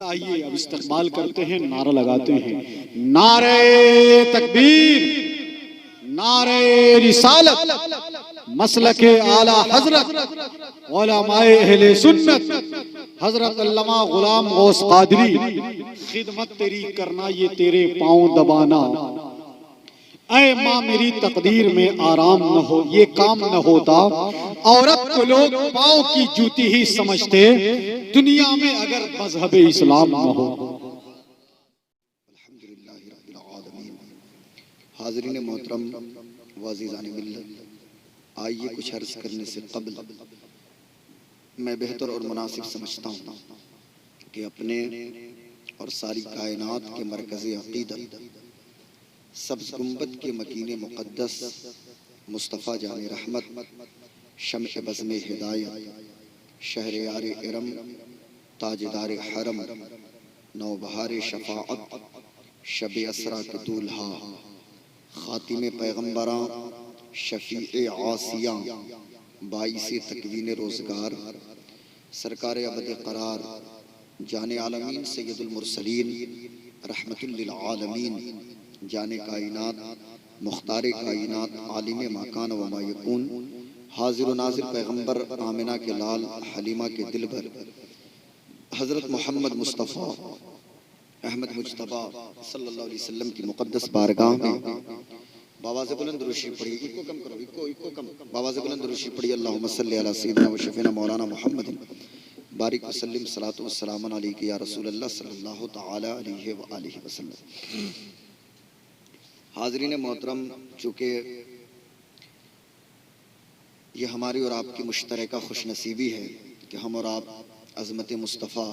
आइए अब इस्तकबाल करते हैं, नारा लगाते हैं। नारे तकबीर, नारे रिसालत, मसलके आला हजरत उलमाए अहले सुन्नत हजरत अल्लामा गुलाम गौस कादरी। खिदमत तेरी करना ये तेरे पांव दबाना, ऐ माँ मेरी तकदीर में आराम न हो ये काम न होता। औरत को लोग पाँव की जूती ही समझते, दुनिया में अगर मजहब इस्लाम न हो। हाज़रीन मोहतरम वाज़ीज़ान मिल्लत, आइए कुछ अर्ज़ करने से कबल मैं बेहतर और मुनासिब समझता हूँ कि अपने और सारी कायनात के मरकज़ अक़ीदत सब्ज़ गुंबद के मकीने मुक़द्दस मुस्तफ़ा जाने रहमत, शम्अ बज़्म हिदायत, शहर यार इरम, ताजदार हरम, नौबहार शफ़ाअत, शब असरा के दूल्हा, ख़ातिम पैगम्बरां, शफ़ीए आसियां, बाइसे तकवीन रोज़गार, सरकार अबद क़रार, जाने आलमीन सैयदुल मुरसलीन रहमतुल लिल आलमीन, जाने कायनात मुख्तार कायनात आलिम माकान व मायकून, हाजिर नाजिर पैगम्बर आमिना के लाल हलीमा के दिल भर हज़रत मोहम्मद मुस्तफ़ा अहमद मुज्तबा सल्लल्लाहु अलैहि वसल्लम की मुक़द्दस बारगाह में बाबा से बुलंद रुशी पढ़ी, इको कम करो, इको कम, बाबा से बुलंद रुशी पढ़ी। अल्लाहुम्मा सल्ली अला सय्यिदिना व शफ़ीना मौलाना मुहम्मद बारिक वसल्लिम सलातो वस्सलाम अलैका या रसूल अल्लाह सल्लल्लाहु तआला अलैहि व आलिहि वसल्लम। हाज़रीन मोहतरम, चूँकि ये हमारी और आपकी मुश्तरका खुशनसीबी है कि हम और आप अज़मत मुस्तफ़ा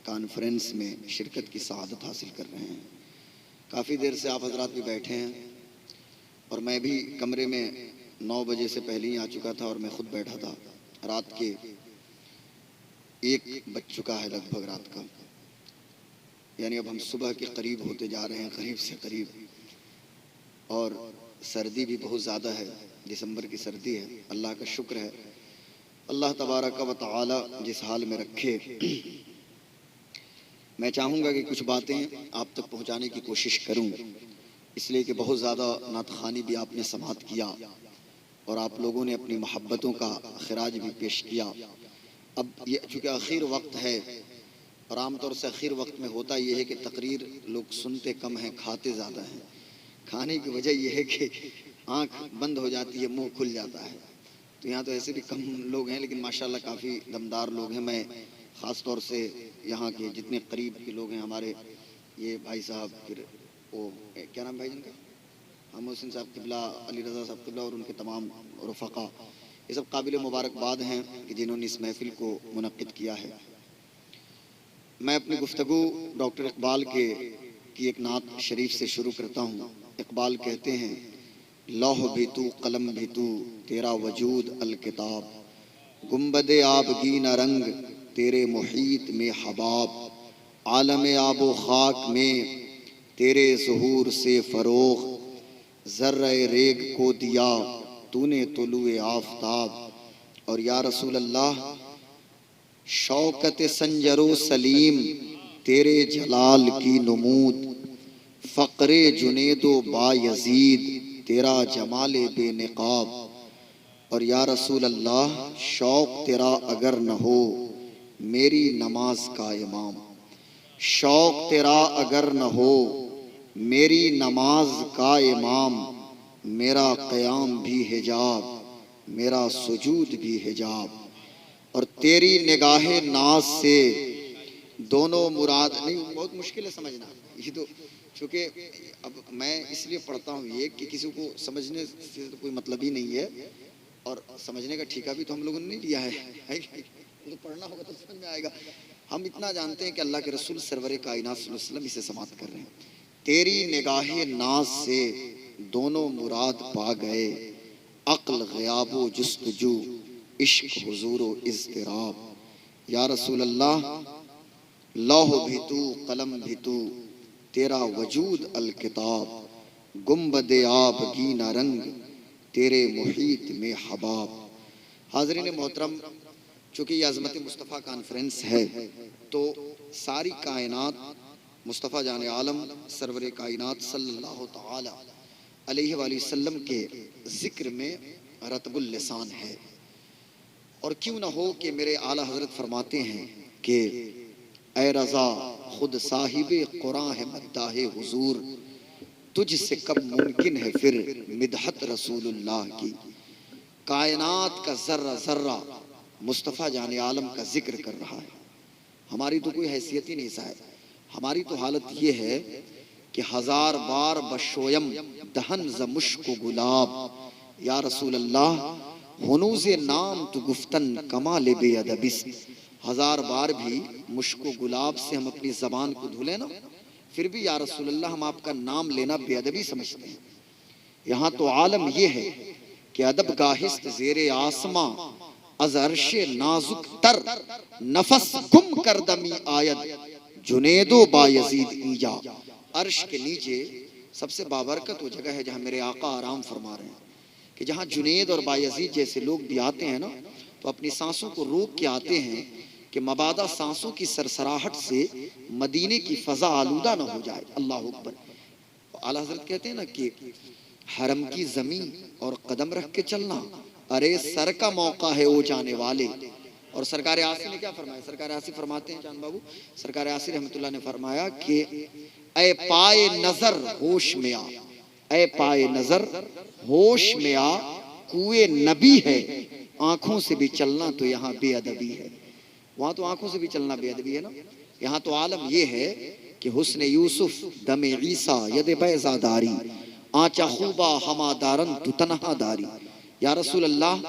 कॉन्फ्रेंस में शिरकत की सआदत हासिल कर रहे हैं। काफ़ी देर से आप हजरात भी बैठे हैं और मैं भी कमरे में 9 बजे से पहले ही आ चुका था और मैं ख़ुद बैठा था। रात के 1 बज चुका है लगभग रात का, यानी अब हम सुबह के करीब होते जा रहे हैं, करीब से करीब। और सर्दी भी बहुत ज़्यादा है, दिसंबर की सर्दी है। अल्लाह का शुक्र है, अल्लाह तबारक व तआला जिस हाल में रखे। मैं चाहूँगा कि कुछ बातें आप तक पहुँचाने की कोशिश करूँ, इसलिए कि बहुत ज़्यादा नात ख़ानी भी आपने समाअत किया और आप लोगों ने अपनी मोहब्बतों का खराज भी पेश किया। अब ये चूँकि आखिर वक्त है और आमतौर से आखिर वक्त में होता ये है कि तकरीर लोग सुनते कम हैं, खाते ज़्यादा हैं। खाने की वजह यह है कि आँख बंद हो जाती है, मुंह खुल जाता है। तो यहाँ तो ऐसे भी कम लोग हैं, लेकिन माशाल्लाह काफ़ी दमदार लोग हैं। मैं ख़ास तौर से यहाँ के जितने करीब के लोग हैं, हमारे ये भाई साहब, फिर वो क्या नाम भाई जिनका, हम मोहसिन साहब किबला, अली रज़ा साहब किबला और उनके तमाम रफ़क़ा, ये सब काबिल मुबारकबाद हैं कि जिन्होंने इस महफ़िल को मुनक़्क़िद किया है। मैं अपनी गुफ्तगू डॉक्टर इकबाल की एक नात शरीफ से शुरू करता हूँ। इकबाल कहते हैं, लौह भी तू कलम भी तू तेरा वजूद अल किताब, गुम्बदे आबगी न रंग तेरे मुहीत में हबाब, आलम आबो खाक में तेरे ज़ुहूर से फ़रोग़, ज़र्रे रेग को दिया तूने तुलुए आफ़ताब। और या रसूल अल्लाह शौकत संजरो सलीम तेरे जलाल की नुमूद, फ़क़्रे जुनेदो बायज़ीद तेरा जमाले बेनिक़ाब। और या रसूल अल्लाह शौक़ तेरा अगर न हो मेरी नमाज का इमाम, शौक़ तेरा अगर न हो मेरी नमाज का इमाम, मेरा क़याम भी हिजाब मेरा सुजूद भी हिजाब। और तेरी निगाहे नाज से दोनों मुराद नहीं, बहुत मुश्किल है समझना ये तो, चूँकि अब मैं इसलिए पढ़ता हूँ ये कि किसी को समझने से तो कोई मतलब ही नहीं है, और समझने का ठेका भी तो हम लोगों ने नहीं लिया है तो पढ़ना होगा तो समझ में आएगा। हम इतना जानते हैं कि अल्लाह के रसूल सरवर कायनात सल्लल्लाहु अलैहि वसल्लम इसे समाअत कर रहे हैं। तेरी निगाहे नाज से दोनों मुराद पा गए, अक्ल ग़याबो जुस्तजू इश्क हुजूरो इज़्तिराब। या रसूल अल्लाह लौह भी तू कलम भी तू तेरा वजूद अल किताब, गुम्बदे आबगी न रंग तेरे मुहीत में हबाब। हाज़रीन मोहतरम, चूँकि ये अज़मत मुस्तफ़ा कॉन्फ्रेंस है तो सारी कायनात मुस्तफ़ा जान आलम सरवर कायनात सल्लल्लाहु तआला अलैहि वसल्लम के ज़िक्र में रतबुल लिसान है। और क्यों ना हो कि मेरे आला हज़रत फरमाते हैं कि ए रज़ा खुद साहिबे कुरान है मद्दाहे हुजूर, तुझसे कब मुमकिन है फिर मिदहत रसूलुल्लाह की। कायनात का जर्रा जर्रा मुस्तफ़ा जान आलम का जिक्र कर रहा है। हमारी तो कोई हैसियत ही नहीं शायद, हमारी तो हालत ये है कि हजार बार बशोयम दहन ज मुश्क गुलाब, या रसूल अल्लाह हुनूज़े नाम तो गुफ्तन कमाल बेअदबिस। हजार बार भी मुश्क गुलाब से हम अपनी जबान को धुले ना, फिर भी या रसूल अल्लाह हम आपका नाम लेना बेअदबी समझते हैं। यहाँ तो आलम ये है कि अदब गाहिस्त ज़ेरे आसमा अज अर्शे नाजुक तर नफस गुम कर दमी आयत जुनेदो बायजीद ईजा। अर्श के नीचे सबसे बाबरकत वो जगह है जहाँ मेरे आका आराम फरमा रहे हैं कि जहाँ जुनेद और बायजीद जैसे लोग भी आते हैं ना तो अपनी सांसों को रोक के आते हैं कि मबादा सांसों की सरसराहट से मदीने की फजा आलूदा ना हो जाए। अल्लाह अकबर। आला हजरत कहते हैं ना कि हरम की जमीन और कदम रख के चलना, अरे सर का मौका है वो जाने वाले। और सरकार आसी ने क्या फरमाया? सरकार आसी फरमाते हैं चांद बाबू, सरकार आसी रहमतुल्लाह ने फरमाया कि ए पाए नजर होश में आ, ए पाए नजर होश में आ, कुए नबी है आंखों से भी चलना तो यहाँ बेअदबी है। वहां तो आंखों से भी चलना बेअदबी है ना, यहाँ तो आलम ये है कि हुस्न यूसुफ दमे ईसा यद बैजादारी आचा खूबा हमादारन तु तनहादारी। या रसूल अल्लाह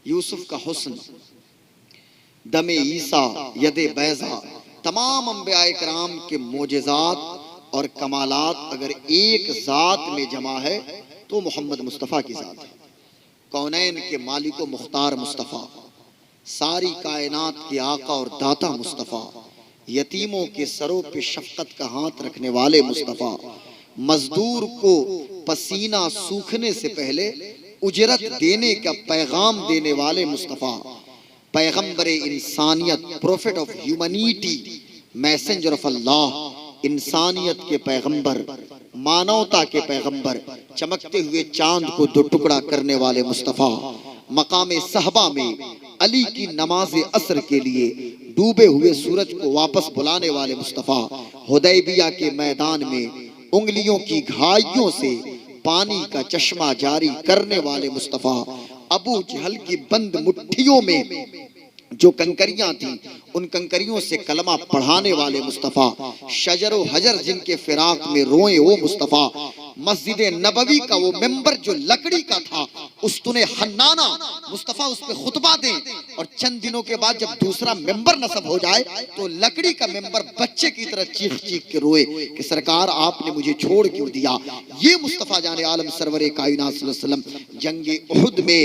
यूसुफ का हुस्न, दमे ईसा यदे बैजा, तमाम अंबिया इकराम के मोजेजात और कमालात अगर एक जात में जमा है तो मोहम्मद मुस्तफ़ा की जात है। कौनैन के मालिको मुख्तार मुस्तफ़ा, सारी कायनात के आका और दाता मुस्तफ़ा, यतीमों के सरों पे शफकत का हाथ रखने वाले मुस्तफ़ा, मजदूर को पसीना सूखने से पहले उजरत देने का पैगाम देने वाले मुस्तफ़ा, पैगंबरे इंसानियत, prophet of humanity, messenger of Allah, इंसानियत के पैगंबर, मानवता के पैगंबर, चमकते हुए चांद को दो टुकड़ा करने वाले मुस्तफ़ा, मकाम सहबा में अली की नमाज असर के लिए डूबे हुए सूरज को वापस बुलाने वाले मुस्तफ़ा, हुदैबिया के मैदान में उंगलियों की घाइयों से पानी का चश्मा जारी करने वाले मुस्तफ़ा, अबू जहल की बंद मुट्ठियों में जो कंकरियां थी उन कंकरियों से कलमा पढ़ाने वाले मुस्तफ़ा, शजर व हजर जिनके फिराक में रोए वो मुस्तफ़ा, मस्जिद नबवी का वो मेंबर जो लकड़ी का था उस्तुने हन्नाना मुस्तफ़ा उस पे खुतबा दे और चंद दिनों के बाद जब दूसरा मेंबर नस्ब हो जाए तो लकड़ी का मेंबर बच्चे की तरह चीख चीख के रोए कि सरकार आपने मुझे छोड़ क्यों दिया। ये मुस्तफ़ा जाने आलम सरवरे कायनात सल्लल्लाहु अलैहि वसल्लम जंगे उहुद में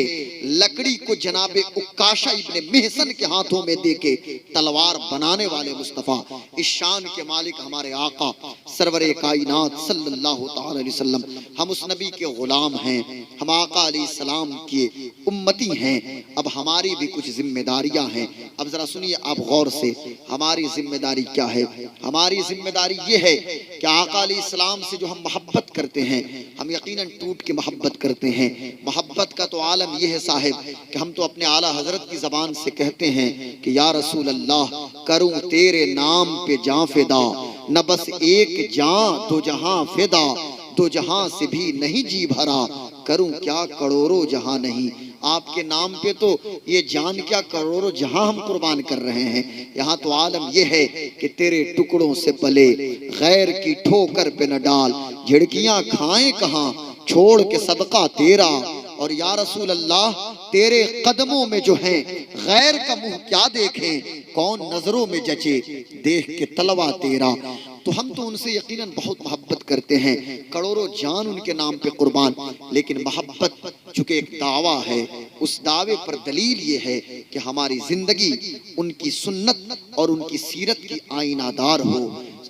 लकड़ी को जनाबे उक्काशा इब्ने मेहसन के हाथों में देके तलवार बनाने वाले मुस्तफ़ा, इस शान के मालिक हमारे आका सरवरे कायनात सल्लल्लाहु अलैहि वसल्लम। हम उस नबी के गुलाम हैं, हम आका अलैहिस्सलाम के उम्मती हैं। अब हमारी भी कुछ जिम्मेदारियां हैं। अब जरा सुनिए आप गौर से, हमारी जिम्मेदारी क्या है? हमारी जिम्मेदारी ये है कि आका अलैहिस्सलाम से जो हम मोहब्बत करते हैं, हम यकीनन टूट के मोहब्बत करते हैं। मोहब्बत का तो आलम यह है साहिब कि हम तो अपने आला हजरत की जबान से कहते हैं कि या रसूल अल्लाह करूं तेरे नाम पे जां फिदा, न बस एक जां दो जहां फिदा, दो जहां से भी नहीं जी भरा, करूं क्या करोड़ों जहां नहीं। आपके नाम पे तो ये जान क्या करोड़ों जहां हम कुर्बान कर रहे हैं। यहाँ तो आलम ये है कि तेरे टुकड़ों से पले गैर की ठोकर पे न डाल, झिड़कियां खाएं कहां छोड़ के सदका तेरा। और या रसूल अल्लाह तेरे कदमों में जो है गैर का मुंह क्या देखें, कौन नजरों में जचे देख के तलवा तेरा। तो हम तो उनसे यकीनन बहुत मोहब्बत करते हैं, करोड़ों जान उनके नाम पे कुर्बान। लेकिन मोहब्बत चूंकि एक दावा है, उस दावे पर दलील ये है कि हमारी जिंदगी उनकी सुन्नत और उनकी सीरत की आईनादार हो।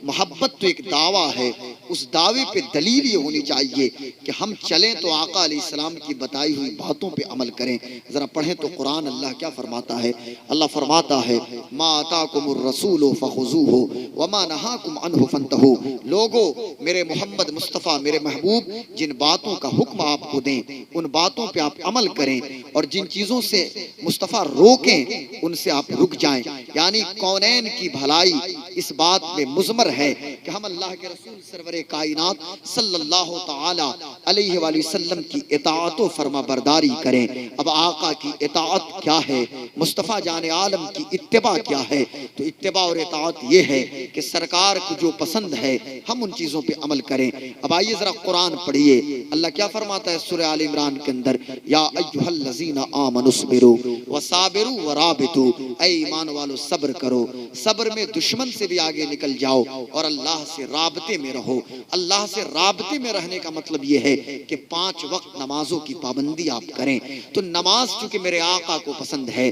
मोहब्बत तो एक दावा है उस दावे पे दलील ये होनी चाहिए कि हम चलें तो आका अलैहिस्सलाम की बताई हुई बातों पे अमल करें। जरा पढ़ें तो कुरान अल्लाह क्या फरमाता है। अल्लाह फरमाता है मा अताकुमुर रसूलु फखुजूहु व मा नहाकुम अन्हु फंतहू। लोगो मेरे मोहम्मद मुस्तफ़ा मेरे महबूब जिन बातों का हुक्म आपको दें उन बातों पे आप अमल करें, और जिन चीज़ों से मुस्तफ़ा रोकें उनसे आप रुक जाएं। यानी कौनैन की भलाई इस बात में मुज़मर है कि हम अल्लाह के रसूल सरवरे कायनात सल्लल्लाहु ताला अलैहि वसल्लम की इताअत व फरमा बरदारी करें। अब आका की इताअत क्या है, मुस्तफ़ा जाने आलम की इत्तिबा क्या है? तो इत्तिबा और इताअत ये है कि सरकार को जो पसंद है हम उन चीज़ों पे अमल करें। अब आइए ज़रा कुरान पढ़िए, अल्लाह क्या फरमाता है सूरह आल इमरान के अंदर, या अय्युहल्लज़ीना आमनुस्बिरु वसाबिरु वराबितु, ऐ ईमान वालो सब्र करो, सब्र में दुश्मन से भी आगे निकल जाओ और अल्लाह से राबते में रहो। अल्लाह से राबते में रहने का मतलब ये है कि 5 वक्त नमाजों की पाबंदी आप करें। तो नमाज चूंकि मेरे आका को पसंद है,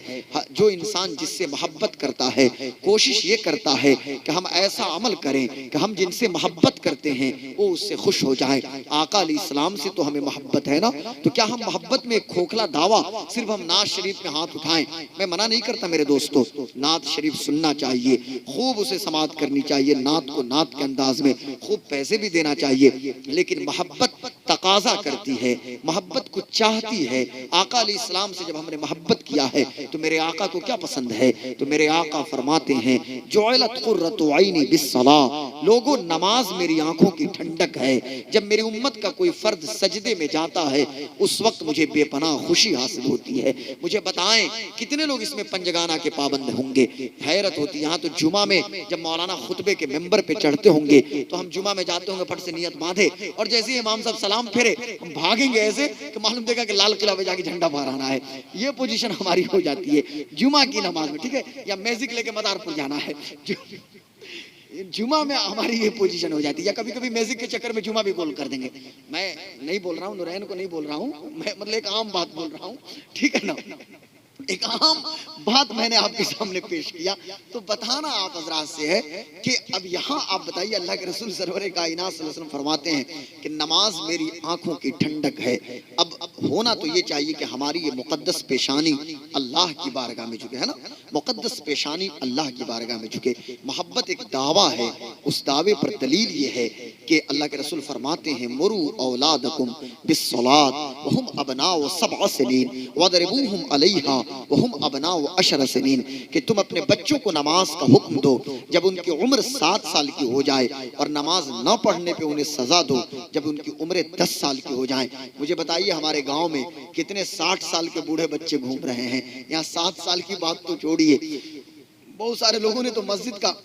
जो इंसान जिससे मोहब्बत करता है कोशिश ये करता है कि हम ऐसा अमल करें कि हम जिनसे मोहब्बत करते हैं वो उससे खुश हो जाए। आका अलैहिस्सलाम से तो हमें मोहब्बत है ना, तो क्या हम मोहब्बत में एक खोखला दावा सिर्फ हम नात शरीफ में हाथ उठाएं? मैं मना नहीं करता मेरे दोस्तों, नात शरीफ सुनना चाहिए, खूब उसे समाअत करनी चाहिए, नात को नात के अंदाज में खूब पैसे भी देना चाहिए, लेकिन मोहब्बत तकाजा करती है, मोहब्बत को चाहती है। आका अलैहिस्सलाम से जब हमने मोहब्बत किया है तो मेरे आका को क्या पसंद है? तो मेरे आका फरमाते हैं जुइलत कुर्रतु ऐनी बिस्सलाह, लोगों नमाज मेरी आंखों की ठंडक है। जब मेरी उम्मत का कोई फर्द सजदे में जाता है उस वक्त मुझे बेपनाह खुशी हासिल होती है। मुझे बताएं कितने लोग इसमें पंजगाना के पाबंद होंगे? हैरत होती है। यहाँ तो जुमा में जब मौलाना खुतबे के मेंबर पे चढ़ते होंगे तो हम जुमा में जाते होंगे, फट से नियत बांधे और जैसे ही इमाम साहब सलाम फेरे हम भागेंगे ऐसे कि मालूम देगा कि लाल किला पे जाके झंडा फहराना है। ये पोजीशन हमारी हो जाती है जुमा की नमाज में, ठीक है, या मैजिक लेके मदारपुर जाना है, जुमा में हमारी ये पोजीशन हो जाती है। या कभी कभी मैजिक के चक्कर में जुमा भी गोल कर देंगे। मैं नहीं बोल रहा हूँ, नुरैन को नहीं बोल रहा हूँ, मैं मतलब एक आम बात बोल रहा हूँ, ठीक है ना, एक आम बात मैंने आपके सामने पेश किया। तो बताना आप हजरात से है कि अब यहाँ आप बताइए, अल्लाह के रसूल सरवरे कायनात सल्लल्लाहु अलैहि वसल्लम फरमाते हैं कि नमाज मेरी आंखों की ठंडक है। अब होना तो ये चाहिए कि हमारी ये मुकद्दस पेशानी अल्लाह की बारगाह में झुके, है ना, मुकद्दस पेशानी अल्लाह की बारगाह में झुके। मोहब्बत एक दावा है, उस दावे पर दलील ये है कि अल्लाह के रसूल फरमाते हैं मुरू औलादकुम बिस्सलात वहुम अबनाउ सबअ सनीन वदरिबूहुम अलैहा वहुम अबनाउ अशर सनीन, कि तुम अपने बच्चों को नमाज का हुक्म दो जब उनकी उम्र 7 साल की हो जाए, और नमाज न पढ़ने पे उन्हें सजा दो जब उनकी उम्र 10 साल की हो जाए। मुझे बताइए हमारे गांव में कितने 60 साल के बूढ़े बच्चे घूम रहे हैं? यहाँ 7 साल की बात तो छोड़िए, बहुत सारे लोगों ने तो मस्जिद का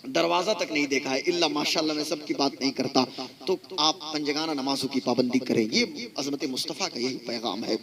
दरवाजा तक नहीं देखा है, इल्ला माशाल्लाह, मैं सबकी बात नहीं करता। तो आप पंजगाना नमाजों की पाबंदी करें, ये अज़मत मुस्तफ़ा का यही पैगाम है।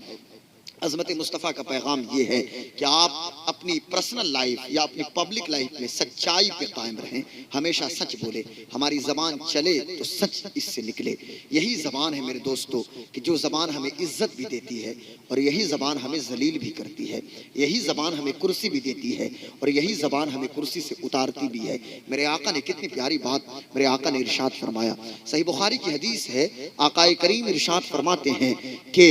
अज़मत मुस्तफ़ा का पैगाम ये है कि आप अपनी पर्सनल लाइफ या अपनी पब्लिक लाइफ में सच्चाई पे कायम रहें, हमेशा सच बोले, हमारी ज़बान चले तो सच इससे निकले। यही ज़बान है मेरे दोस्तों कि जो ज़बान हमें इज़्ज़त भी देती है और यही ज़बान हमें ज़लील भी करती है, यही ज़बान हमें कुर्सी भी देती है और यही ज़बान हमें कुर्सी से उतारती भी है। मेरे आका ने कितनी प्यारी बात मेरे आका ने इरशाद फरमाया, सही बुखारी की हदीस है, आकाए करीम इरशाद फरमाते हैं कि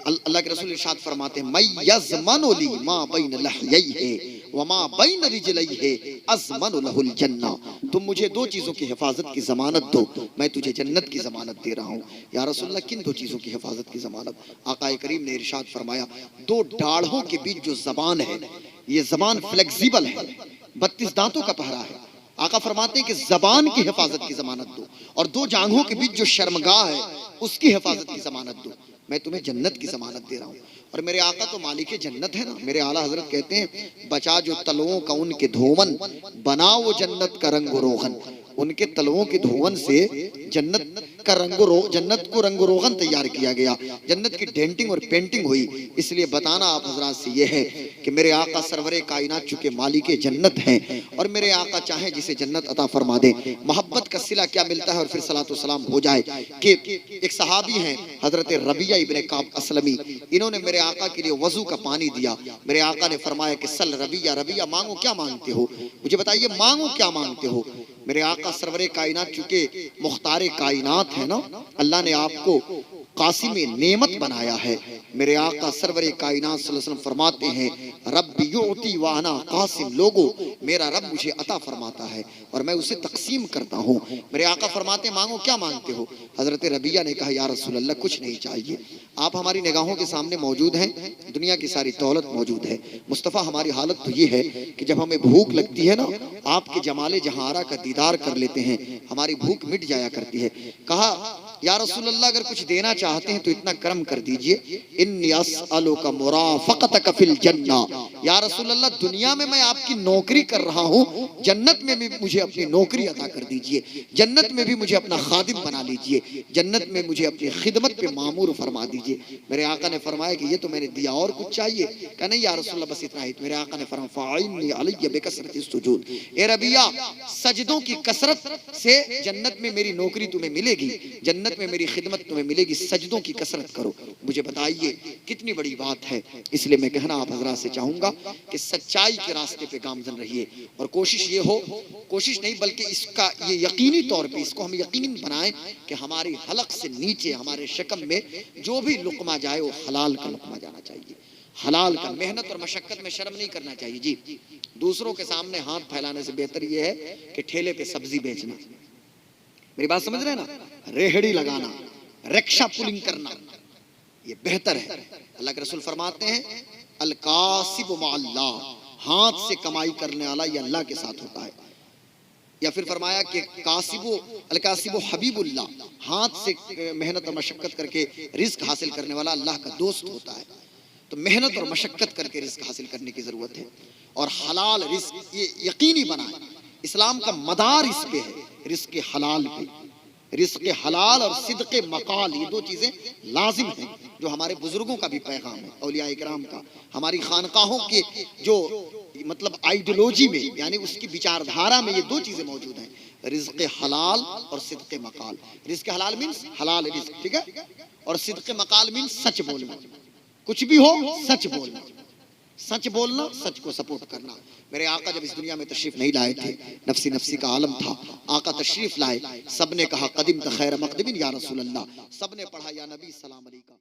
अल्लाह के रसूल इरशाद फरमाते हैं मैं यज़मनु ली मा बैन लहयैहि व मा बैन रिजलैहि अज़मनु लहुल जन्ना, तुम मुझे 2 चीज़ों की हिफाजत की ज़मानत दो, मैं तुझे जन्नत की ज़मानत दे रहा हूँ। या रसूलल्लाह किन 2 चीज़ों की हिफाजत की ज़मानत? आकाए करीम ने इरशाद फरमाया 2 दाढ़ों के बीच जो ज़बान है, ये ज़बान फ्लेक्सिबल है, 32 दांतों का पहरा है। आका फरमाते हैं कि ज़बान की हिफाजत की ज़मानत दो, और 2 जांघों के बीच जो शर्मगाह है उसकी हिफाजत की ज़मानत दो, मैं तुम्हें जन्नत की ज़मानत दे रहा हूँ। और मेरे आका तो मालिक जन्नत है ना। मेरे आला हजरत कहते हैं बचा जो तलवों का उनके धोवन, बना वो जन्नत का रंग रोगन, उनके तलवों के धोवन से जन्नत का जन्नत को रंग रोगन तैयार किया गया, जन्नत की डेंटिंग और पेंटिंग हुई। इसलिए बताना आप हजरात से यह है कि मेरे आका सरवरे कायनात चूंकि मालिक जन्नत हैं और मेरे आका चाहे जिसे जन्नत अता फरमा दे। मोहब्बत का सिला क्या मिलता है और फिर सलातो सलाम हो जाए कि एक सहाबी हैं हजरत रबिया इब्ने काब असलमी, इन्होंने मेरे आका के लिए वजू का पानी दिया। मेरे आका ने फरमाया कि सल रबिया, रबिया मांगो क्या मांगते हो, मुझे बताइए मांगो क्या मांगते हो। मेरे आका सरवरे कायनात चूंकि मुख्तारे कायनात है ना, अल्लाह ने आपको कासिम नेमत बनाया है। मेरे आका सरवरे कायनात सल्लल्लाहु अलैहि वसल्लम फरमाते हैं, रब्बी युती व अना कासिम, लोगो मेरा रब मुझे अता फरमाता है और मैं उसे तकसीम करता हूँ। मेरे आका फरमाते हैं, मांगो क्या मांगते हो? हजरत रबिया ने कहा, या रसूल अल्लाह कुछ नहीं चाहिए, आप हमारी निगाहों के सामने मौजूद हैं, दुनिया की सारी दौलत मौजूद है। मुस्तफ़ा हमारी हालत तो ये है कि जब हमें भूख लगती है ना, आपके जमाले जहारा का दीदार कर लेते हैं, हमारी भूख मिट जाया करती है। कहा, या रसूल अल्लाह अगर कुछ देना चाहते हैं तो इतना कर्म कर दीजिए, इन्नी अस्अलुका मुराफक़तक फिल जन्ना, या रसूल अल्लाह दुनिया में मैं आपकी नौकरी कर रहा हूँ, जन्नत में भी मुझे अपनी नौकरी अता कर दीजिए, जन्नत में भी मुझे अपना खादिम बना लीजिए, जन्नत में मुझे अपनी खिदमत पे मामूर फरमा दीजिए। मेरे आका ने फरमाया कि ये तो मैंने दिया, और कुछ चाहिए? कहा नहीं या रसूल अल्लाह बस इतना ही। मेरे आका ने फरमाया, फ़अइन्नी अलैया बिकसरति सुजूद, ए रबिया सजदों की कसरत से जन्नत में मेरी नौकरी तुम्हें मिलेगी, जन्नत में मेरी खिदमत तुम्हें मिलेगी, सजदों की कसरत करो। मुझे बताइए कितनी बड़ी बात है। इसलिए मैं कहना आप हजरात से चाहूंगा कि सच्चाई के रास्ते पे गामजन रहिए, और कोशिश ये हो, कोशिश नहीं बल्कि इसका ये यकीनी तौर पे इसको हम यकीन बनाएं कि हमारी हलक से नीचे हमारे शकम में जो भी लुकमा जाए वो हलाल का लुकमा जाना चाहिए, हलाल का। मेहनत और मशक्कत में शर्म नहीं करना चाहिए जी। दूसरों के सामने हाथ फैलाने से बेहतर ये है कि ठेले पे सब्जी बेचना। मेरी बात समझ रहे हैं ना? रेहड़ी लगाना, रिक्शा पुलिंग करना, ये बेहतर है। अल्लाह के रसूल फरमाते हैं, अल कासिब मअल्लाह, हाथ से कमाई करने वाला ये अल्लाह के साथ होता है। या फिर फरमाया कि कासिबो अल कासिबो हबीबुल्लाह, हाथ से मेहनत और मशक्कत करके रिज्क हासिल करने वाला अल्लाह का दोस्त होता है। तो मेहनत और मशक्कत करके रिज्क हासिल करने की जरूरत है, और हलाल रिज्क ये यकीनी बनाए। इस्लाम का मदार इस पे है, रिज्क हलाल पे। रिज्क हलाल और सिद्क़े मकाल, ये दो चीजें लाजिम हैं, जो हमारे बुजुर्गों का भी पैगाम है, औलिया इकराम का, हमारी खानकाहों के जो मतलब आइडियोलॉजी में, यानी उसकी विचारधारा में ये दो चीजें मौजूद हैं, रिज्क हलाल और सिद्क़े मकाल। रिज्क हलाल मीन्स हलाल रिज्क, ठीक है, और सिद्क़े मकाल मीन्स सच बोलना, कुछ भी हो सच बोलना, सच बोलना, सच को सपोर्ट करना। मेरे आका जब इस दुनिया में तशरीफ नहीं लाए थे, नफसी नफसी का आलम था, आका तशरीफ लाए, सबने कहा कदिम त खैर मकदमिन या रसूल अल्लाह, सबने पढ़ा या नबी सलाम अलैका।